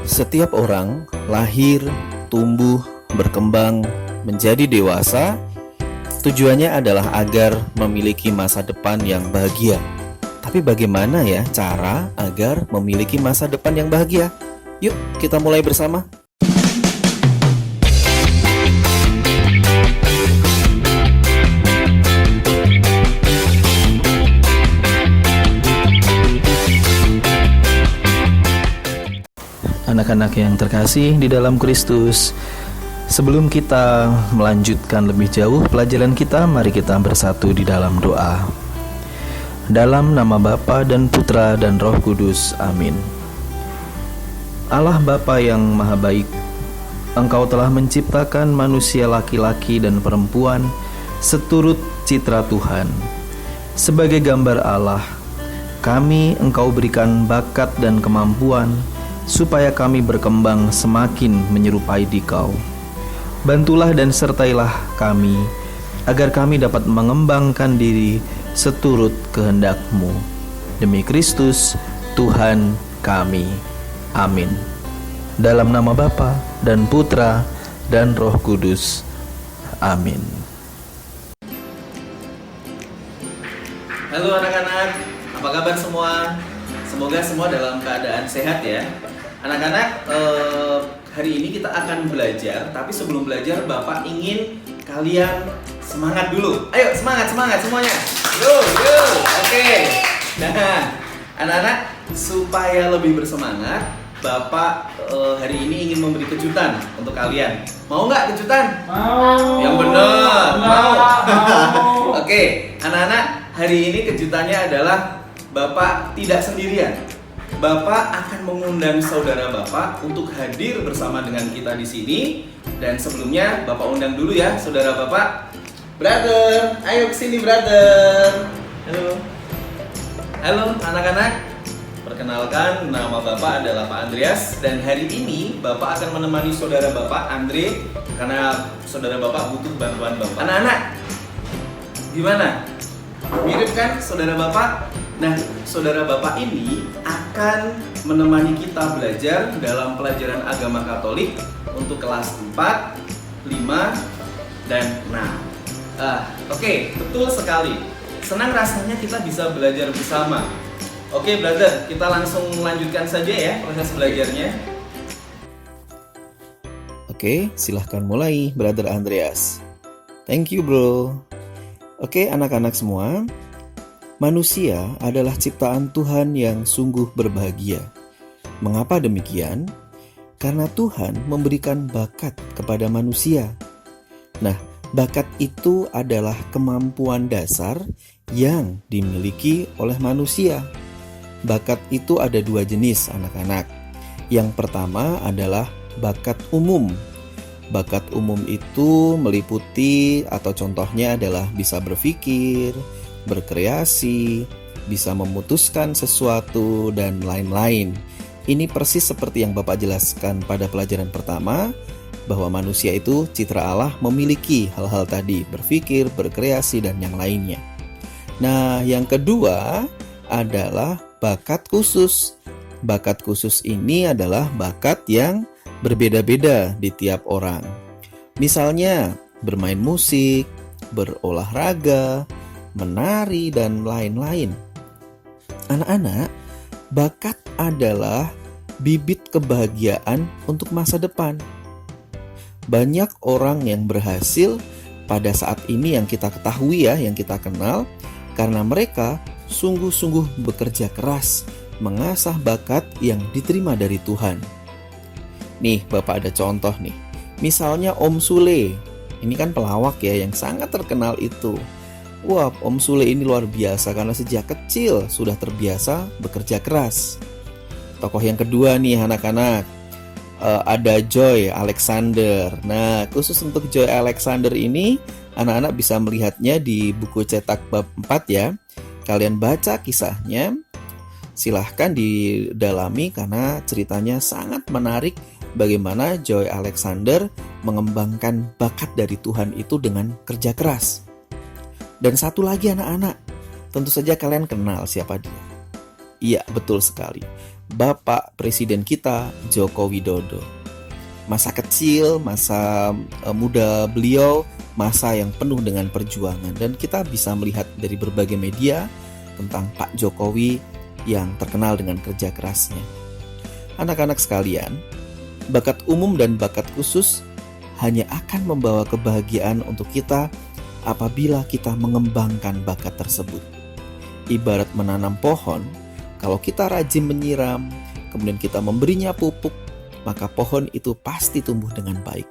Setiap orang lahir, tumbuh, berkembang, menjadi dewasa, tujuannya adalah agar memiliki masa depan yang bahagia. Tapi bagaimana ya cara agar memiliki masa depan yang bahagia? Yuk kita mulai bersama. Anak-anak yang terkasih di dalam Kristus, sebelum kita melanjutkan lebih jauh pelajaran kita, mari kita bersatu di dalam doa. Dalam nama Bapa dan Putra dan Roh Kudus, amin. Allah Bapa yang Maha Baik, Engkau telah menciptakan manusia laki-laki dan perempuan seturut citra Tuhan. Sebagai gambar Allah, kami Engkau berikan bakat dan kemampuan supaya kami berkembang semakin menyerupai Dikau. Bantulah dan sertailah kami, agar kami dapat mengembangkan diri seturut kehendak-Mu. Demi Kristus, Tuhan kami. Amin. Dalam nama Bapa dan Putra dan Roh Kudus. Amin. Halo anak-anak, apa kabar semua? Semoga semua dalam keadaan sehat ya. Anak-anak, hari ini kita akan belajar, tapi sebelum belajar Bapak ingin kalian semangat dulu. Ayo semangat semuanya. Yo. Oke. Nah, anak-anak, supaya lebih bersemangat, Bapak hari ini ingin memberi kejutan untuk kalian. Mau nggak kejutan? Mau. Yang benar. Mau. Mau. Oke, anak-anak, hari ini kejutannya adalah Bapak tidak sendirian. Bapak akan mengundang saudara Bapak untuk hadir bersama dengan kita di sini. Dan sebelumnya Bapak undang dulu ya saudara Bapak. Brother, ayo kesini brother. Halo anak-anak. Perkenalkan, nama Bapak adalah Pak Andreas. Dan hari ini Bapak akan menemani saudara Bapak Andre, karena saudara Bapak butuh bantuan Bapak. Anak-anak, gimana? Mirip kan saudara Bapak? Nah, saudara Bapak ini akan menemani kita belajar dalam pelajaran agama Katolik untuk kelas 4, 5, dan 6. Oke, betul sekali. Senang rasanya kita bisa belajar bersama. Oke, brother, kita langsung lanjutkan saja ya proses belajarnya. Oke, silahkan mulai, Brother Andreas. Thank you, bro. Oke, anak-anak semua, manusia adalah ciptaan Tuhan yang sungguh berbahagia. Mengapa demikian? Karena Tuhan memberikan bakat kepada manusia. Nah, bakat itu adalah kemampuan dasar yang dimiliki oleh manusia. Bakat itu ada dua jenis, anak-anak. Yang pertama adalah bakat umum. Bakat umum itu meliputi atau contohnya adalah bisa berpikir, berkreasi, bisa memutuskan sesuatu, dan lain-lain. Ini persis seperti yang Bapak jelaskan pada pelajaran pertama, bahwa manusia itu citra Allah memiliki hal-hal tadi, berpikir, berkreasi, dan yang lainnya. Nah, yang kedua adalah bakat khusus. Bakat khusus ini adalah bakat yang berbeda-beda di tiap orang. Misalnya bermain musik, berolahraga, menari, dan lain-lain. Anak-anak, bakat adalah bibit kebahagiaan untuk masa depan. Banyak orang yang berhasil pada saat ini yang kita ketahui ya, yang kita kenal, karena mereka sungguh-sungguh bekerja keras mengasah bakat yang diterima dari Tuhan. Nih, Bapak ada contoh nih. Misalnya Om Sule. Ini kan pelawak ya yang sangat terkenal itu. Wah, Om Sule ini luar biasa karena sejak kecil sudah terbiasa bekerja keras. Tokoh yang kedua nih anak-anak, ada Joy Alexander. Nah, khusus untuk Joy Alexander ini, anak-anak bisa melihatnya di buku cetak bab 4 ya. Kalian baca kisahnya, silahkan didalami karena ceritanya sangat menarik. Bagaimana Joy Alexander mengembangkan bakat dari Tuhan itu dengan kerja keras. Dan satu lagi anak-anak, tentu saja kalian kenal siapa dia. Iya, betul sekali. Bapak Presiden kita, Joko Widodo. Masa kecil, masa muda beliau, masa yang penuh dengan perjuangan. Dan kita bisa melihat dari berbagai media tentang Pak Jokowi yang terkenal dengan kerja kerasnya. Anak-anak sekalian, bakat umum dan bakat khusus hanya akan membawa kebahagiaan untuk kita apabila kita mengembangkan bakat tersebut. Ibarat menanam pohon, kalau kita rajin menyiram, kemudian kita memberinya pupuk, maka pohon itu pasti tumbuh dengan baik.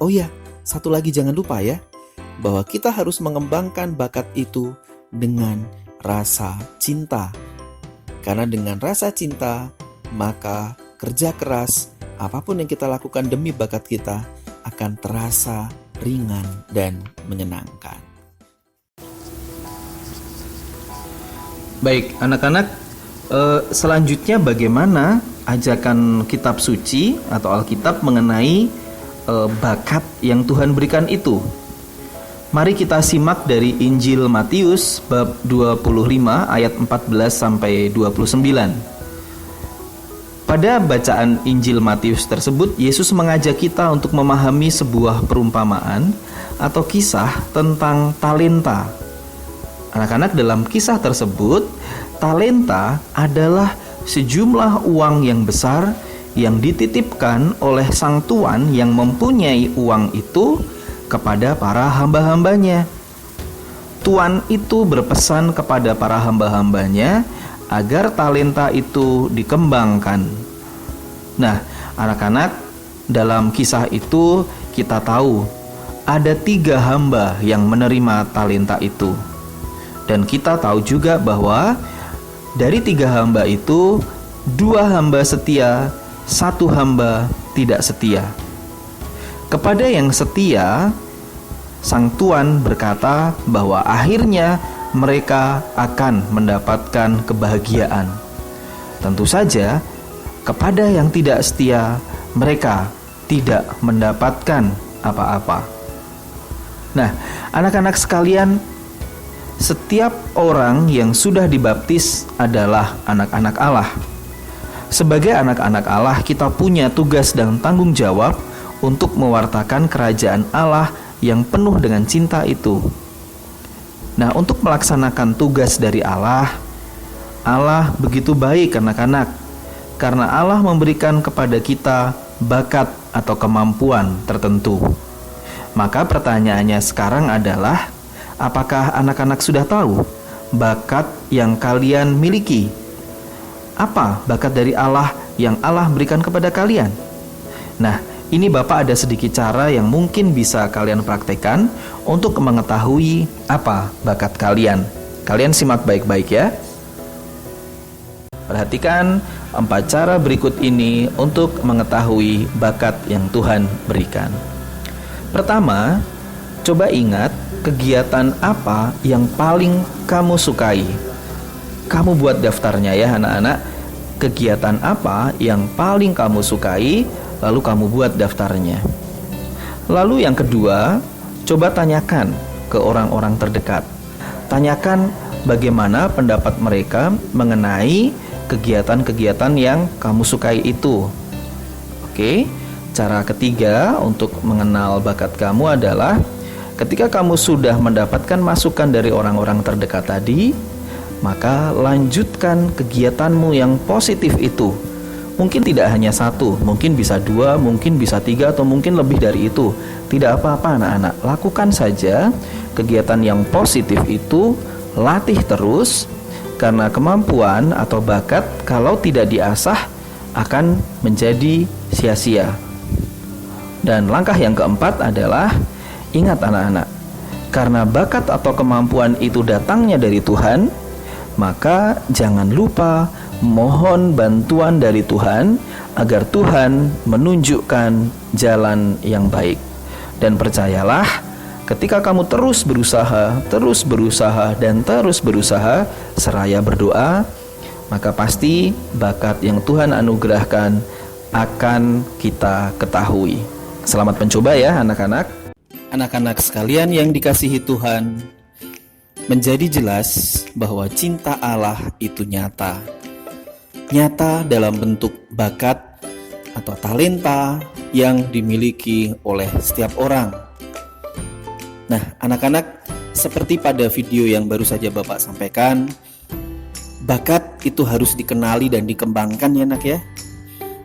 Oh ya, satu lagi jangan lupa ya, bahwa kita harus mengembangkan bakat itu dengan rasa cinta. Karena dengan rasa cinta, maka kerja keras, apapun yang kita lakukan demi bakat kita, akan terasa ringan dan menyenangkan. Baik, anak-anak, selanjutnya bagaimana ajakan kitab suci atau Alkitab mengenai bakat yang Tuhan berikan itu? Mari kita simak dari Injil Matius bab 25 ayat 14 sampai 29. Pada bacaan Injil Matius tersebut, Yesus mengajak kita untuk memahami sebuah perumpamaan atau kisah tentang talenta. Anak-anak, dalam kisah tersebut, talenta adalah sejumlah uang yang besar yang dititipkan oleh sang tuan yang mempunyai uang itu kepada para hamba-hambanya. Tuan itu berpesan kepada para hamba-hambanya agar talenta itu dikembangkan. Nah, anak-anak, dalam kisah itu kita tahu ada 3 hamba yang menerima talenta itu. Dan kita tahu juga bahwa dari 3 hamba itu 2 hamba setia, 1 hamba tidak setia. Kepada yang setia, sang tuan berkata bahwa akhirnya mereka akan mendapatkan kebahagiaan. Tentu saja, kepada yang tidak setia, mereka tidak mendapatkan apa-apa. Nah, anak-anak sekalian, setiap orang yang sudah dibaptis adalah anak-anak Allah. Sebagai anak-anak Allah, kita punya tugas dan tanggung jawab untuk mewartakan kerajaan Allah yang penuh dengan cinta itu. Nah, untuk melaksanakan tugas dari Allah begitu baik anak-anak, karena Allah memberikan kepada kita bakat atau kemampuan tertentu. Maka pertanyaannya sekarang adalah, apakah anak-anak sudah tahu bakat yang kalian miliki? Apa bakat dari Allah yang Allah berikan kepada kalian? Nah, ini Bapak ada sedikit cara yang mungkin bisa kalian praktekkan untuk mengetahui apa bakat kalian. Kalian simak baik-baik ya. Perhatikan 4 cara berikut ini untuk mengetahui bakat yang Tuhan berikan. Pertama, coba ingat kegiatan apa yang paling kamu sukai. Kamu buat daftarnya ya anak-anak. Kegiatan apa yang paling kamu sukai, lalu kamu buat daftarnya. Lalu yang kedua, coba tanyakan ke orang-orang terdekat. Tanyakan bagaimana pendapat mereka mengenai kegiatan-kegiatan yang kamu sukai itu. Oke, cara ketiga untuk mengenal bakat kamu adalah ketika kamu sudah mendapatkan masukan dari orang-orang terdekat tadi, maka lanjutkan kegiatanmu yang positif itu. Mungkin tidak hanya 1, mungkin bisa 2, mungkin bisa 3, atau mungkin lebih dari itu. Tidak apa-apa anak-anak, lakukan saja kegiatan yang positif itu, latih terus, karena kemampuan atau bakat kalau tidak diasah akan menjadi sia-sia. Dan langkah yang keempat adalah, ingat anak-anak, karena bakat atau kemampuan itu datangnya dari Tuhan, maka jangan lupa mohon bantuan dari Tuhan agar Tuhan menunjukkan jalan yang baik. Dan percayalah, ketika kamu terus berusaha, dan terus berusaha seraya berdoa, maka pasti bakat yang Tuhan anugerahkan akan kita ketahui. Selamat mencoba ya anak-anak. Anak-anak sekalian yang dikasihi Tuhan, menjadi jelas bahwa cinta Allah itu nyata. nyata dalam bentuk bakat atau talenta yang dimiliki oleh setiap orang. Nah, anak-anak, seperti pada video yang baru saja Bapak sampaikan, bakat itu harus dikenali dan dikembangkan ya nak ya.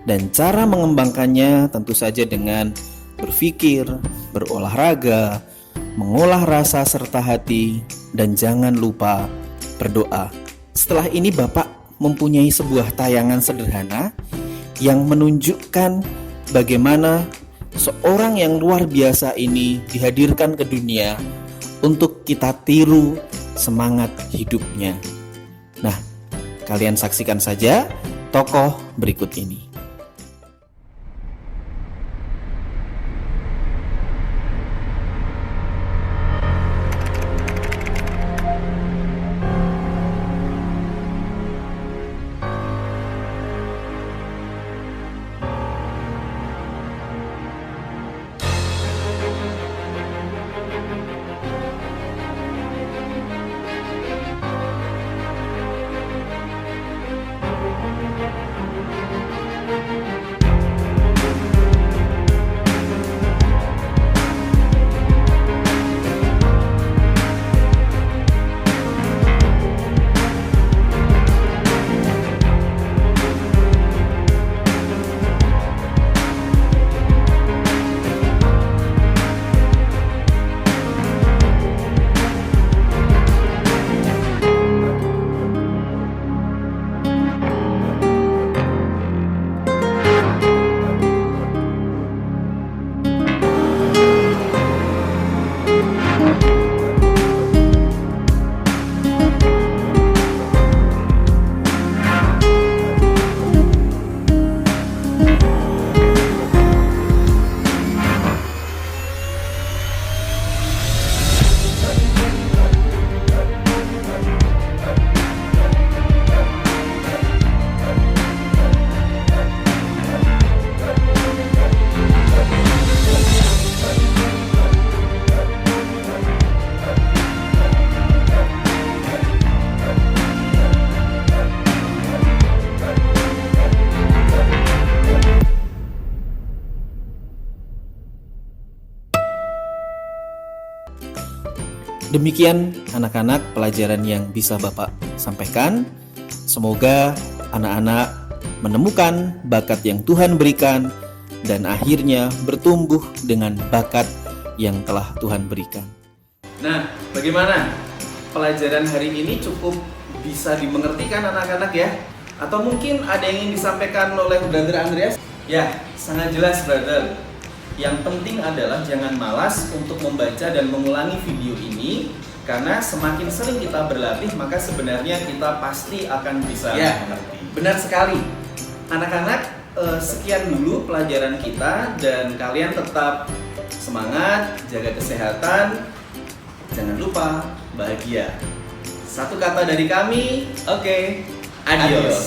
Dan cara mengembangkannya tentu saja dengan berpikir, berolahraga, mengolah rasa serta hati, dan jangan lupa berdoa. Setelah ini Bapak mempunyai sebuah tayangan sederhana yang menunjukkan bagaimana seorang yang luar biasa ini dihadirkan ke dunia untuk kita tiru semangat hidupnya. Nah, kalian saksikan saja tokoh berikut ini. Demikian anak-anak pelajaran yang bisa Bapak sampaikan. Semoga anak-anak menemukan bakat yang Tuhan berikan dan akhirnya bertumbuh dengan bakat yang telah Tuhan berikan. Nah, bagaimana? Pelajaran hari ini cukup bisa dimengertikan anak-anak ya? Atau mungkin ada yang ingin disampaikan oleh Brother Andreas? Ya, sangat jelas Brother. Yang penting adalah jangan malas untuk membaca dan mengulangi video ini, karena semakin sering kita berlatih maka sebenarnya kita pasti akan bisa mengerti. Benar sekali. Anak-anak, sekian dulu pelajaran kita dan kalian tetap semangat, jaga kesehatan, jangan lupa bahagia. Satu kata dari kami, oke, adios.